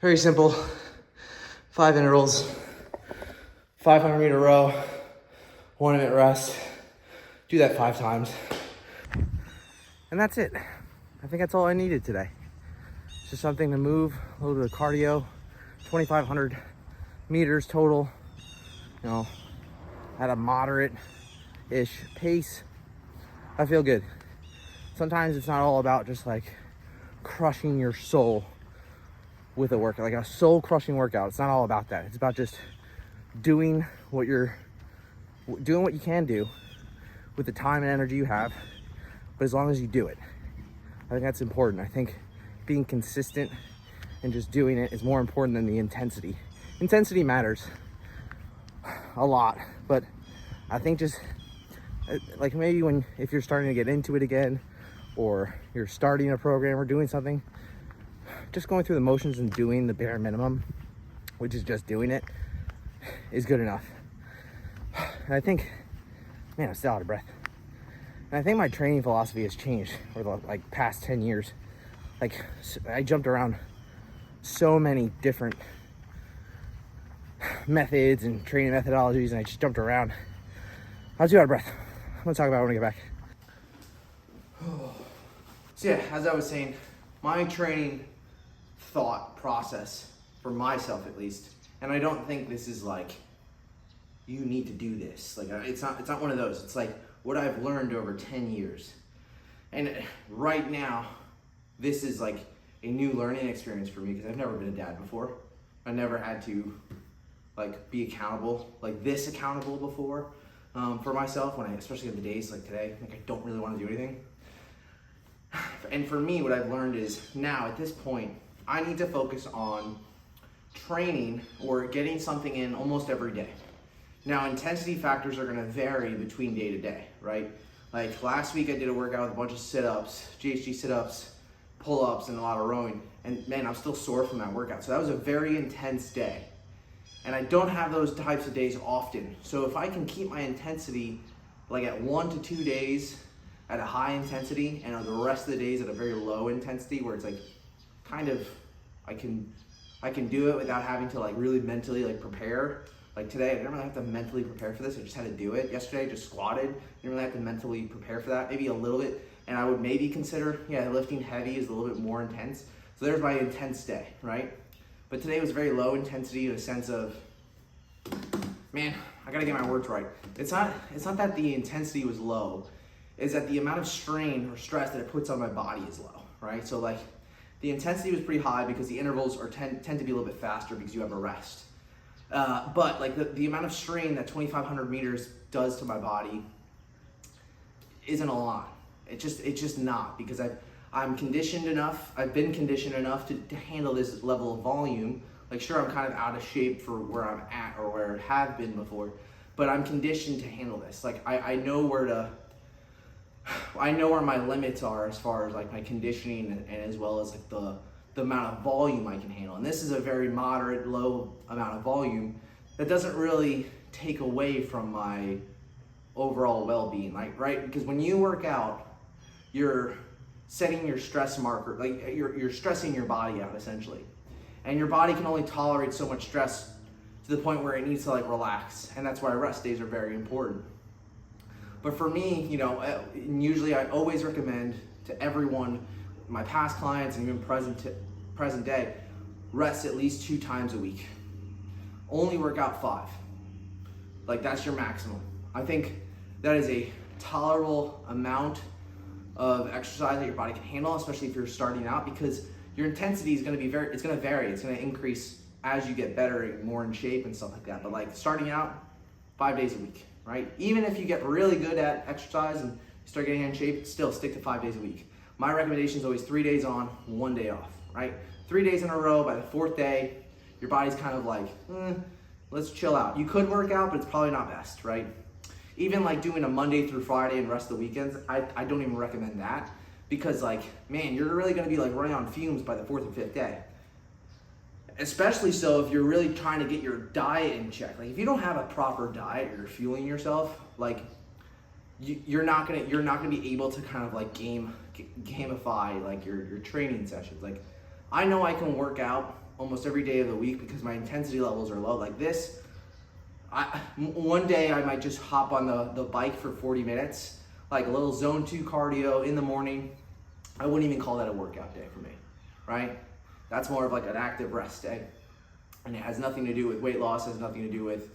Very simple. 5 intervals, 500-meter row, 1 minute rest. Do that 5 times. And that's it. I think that's all I needed today. Just something to move, a little bit of cardio, 2,500 meters total, you know, at a moderate-ish pace. I feel good. Sometimes it's not all about just like crushing your soul with a workout, like a soul crushing workout. It's not all about that. It's about just doing what you can do with the time and energy you have, but as long as you do it. I think that's important. I think being consistent and just doing it is more important than the intensity. Intensity matters a lot, but I think just like maybe if you're starting to get into it again, or you're starting a program or doing something, just going through the motions and doing the bare minimum, which is just doing it, is good enough. And I think, man, I'm still out of breath. And I think my training philosophy has changed over the past 10 years. Like, I jumped around so many different methods and training methodologies, and I just jumped around. I was too out of breath. I'm gonna talk about it when I get back. So yeah, as I was saying, my training thought process, for myself at least, and I don't think this is like, you need to do this. Like, it's not one of those. It's like what I've learned over 10 years. And right now, this is like a new learning experience for me because I've never been a dad before. I never had to like be accountable, like this accountable before for myself, especially on the days like today, like I don't really want to do anything. And for me, what I've learned is now at this point, I need to focus on training or getting something in almost every day. Now, intensity factors are gonna vary between day to day, right? Like last week I did a workout with a bunch of sit-ups, GHG sit-ups, pull-ups, and a lot of rowing. And man, I'm still sore from that workout. So that was a very intense day. And I don't have those types of days often. So if I can keep my intensity like at 1 to 2 days at a high intensity and the rest of the days at a very low intensity where it's like kind of, I can do it without having to like really mentally like prepare. Like today, I didn't really have to mentally prepare for this. I just had to do it. Yesterday, I just squatted. Didn't really have to mentally prepare for that. Maybe a little bit. And I would maybe consider, lifting heavy is a little bit more intense. So there's my intense day, right? But today was very low intensity in a sense of, man, I gotta get my words right. It's not that the intensity was low. It's that the amount of strain or stress that it puts on my body is low, right? So like the intensity was pretty high because the intervals tend to be a little bit faster because you have a rest. But like the amount of strain that 2,500 meters does to my body isn't a lot. It's just not, because I'm conditioned enough. I've been conditioned enough to handle this level of volume. Like sure, I'm kind of out of shape for where I'm at or where I have been before, but I'm conditioned to handle this. Like I know where my limits are as far as like my conditioning and as well as like the amount of volume I can handle. And this is a very moderate, low amount of volume that doesn't really take away from my overall well-being, like, right? Because when you work out, you're setting your stress marker, like you're stressing your body out essentially. And your body can only tolerate so much stress to the point where it needs to like relax. And that's why rest days are very important. But for me, usually I always recommend to everyone, my past clients and even present day, rest at least 2 times a week. Only work out 5. Like that's your maximum. I think that is a tolerable amount of exercise that your body can handle, especially if you're starting out, because your intensity is going to vary. It's going to increase as you get better and more in shape and stuff like that. But like starting out, 5 days a week, right? Even if you get really good at exercise and start getting in shape, still stick to 5 days a week. My recommendation is always 3 days on, 1 day off, right? 3 days in a row. By the 4th day, your body's kind of like, let's chill out. You could work out, but it's probably not best, right? Even like doing a Monday through Friday and rest of the weekends, I don't even recommend that, because like, man, you're really gonna be like running on fumes by the 4th and 5th day. Especially so if you're really trying to get your diet in check. Like if you don't have a proper diet, you're fueling yourself, like you're not gonna be able to kind of like gamify like your training sessions. Like I know I can work out almost every day of the week because my intensity levels are low. Like this, one day I might just hop on the bike for 40 minutes, like a little zone 2 cardio in the morning. I wouldn't even call that a workout day for me, right? That's more of like an active rest day. And it has nothing to do with weight loss, has nothing to do with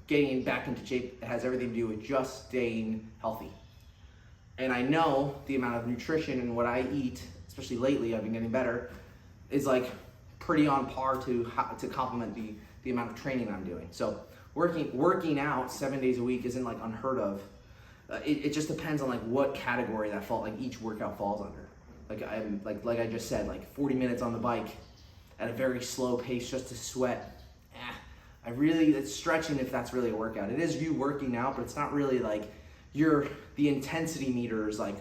getting back into shape. It has everything to do with just staying healthy. And I know the amount of nutrition and what I eat, especially lately, I've been getting better, is like pretty on par to complement the amount of training I'm doing. So working out 7 days a week isn't like unheard of. It just depends on like what category that like each workout falls under. Like I just said, like 40 minutes on the bike at a very slow pace just to sweat. It's stretching if that's really a workout. It is you working out, but it's not really like the intensity meter is like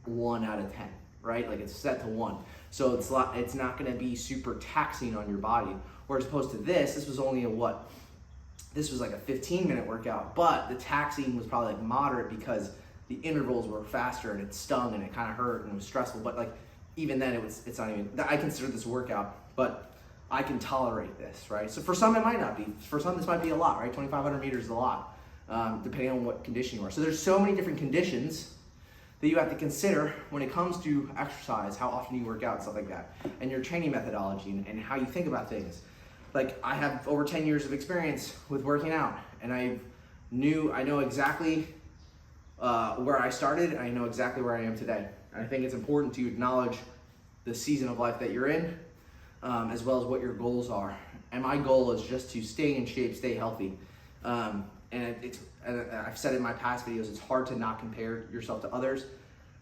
1 out of 10, right? Like it's set to 1. So it's not gonna be super taxing on your body. Whereas opposed to this was only this was like a 15-minute workout, but the taxing was probably like moderate because the intervals were faster and it stung and it kind of hurt and it was stressful. But like even then it's not even, I consider this a workout, but I can tolerate this, right? So for some it might not be. For some this might be a lot, right? 2,500 meters is a lot, depending on what condition you are. So there's so many different conditions that you have to consider when it comes to exercise, how often you work out, stuff like that, and your training methodology and how you think about things. Like I have over 10 years of experience with working out, and I know exactly where I started, and I know exactly where I am today. And I think it's important to acknowledge the season of life that you're in, as well as what your goals are. And my goal is just to stay in shape, stay healthy. And I've said in my past videos, it's hard to not compare yourself to others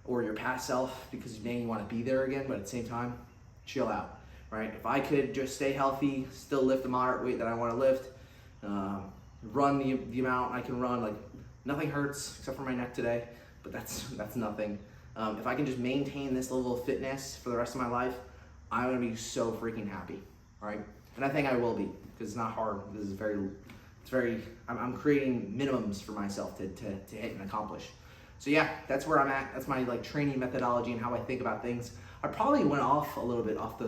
or your past self because you want to be there again, but at the same time, chill out, right? If I could just stay healthy, still lift the moderate weight that I want to lift, run the amount I can run, like nothing hurts except for my neck today, but that's nothing. If I can just maintain this level of fitness for the rest of my life, I'm gonna be so freaking happy, right? And I think I will be because it's not hard. This is I'm creating minimums for myself to hit and accomplish. So yeah, that's where I'm at. That's my like training methodology and how I think about things. I probably went off a little bit not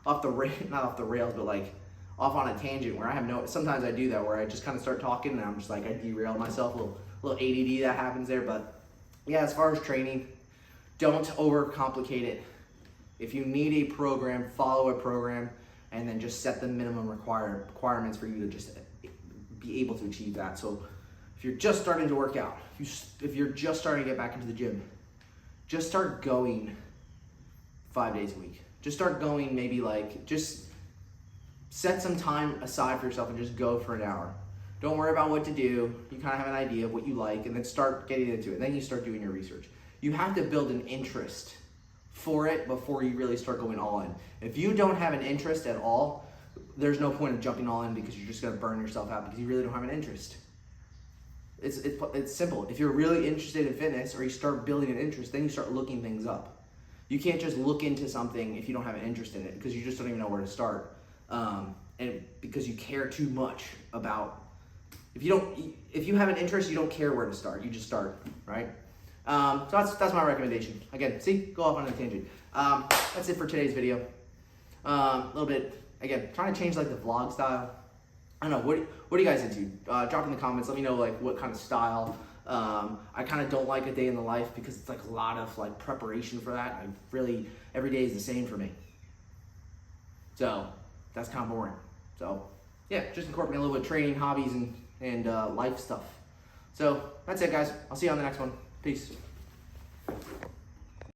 off the rails, but like off on a tangent where sometimes I do that where I just kind of start talking and I'm just like, I derail myself, a little ADD that happens there. But yeah, as far as training, don't overcomplicate it. If you need a program, follow a program, and then just set the minimum requirements for you to just be able to achieve that. So if you're just starting to work out, if you're just starting to get back into the gym, just start going 5 days a week. Just start going just set some time aside for yourself and just go for an hour. Don't worry about what to do. You kind of have an idea of what you like and then start getting into it. Then you start doing your research. You have to build an interest for it before you really start going all in. If you don't have an interest at all, there's no point of jumping all in because you're just gonna burn yourself out because you really don't have an interest. It's simple. If you're really interested in fitness or you start building an interest, then you start looking things up. You can't just look into something if you don't have an interest in it because you just don't even know where to start. And because you care too much about, if you have an interest, you don't care where to start. You just start, right? So that's my recommendation. Again, go off on a tangent. That's it for today's video. A little bit, again, trying to change like the vlog style. I don't know, what are you guys into? Drop in the comments, let me know like what kind of style. I kind of don't like a day in the life because it's like a lot of like preparation for that. Every day is the same for me. So that's kind of boring. So yeah, just incorporating a little bit of training, hobbies, and life stuff. So that's it, guys. I'll see you on the next one. Peace.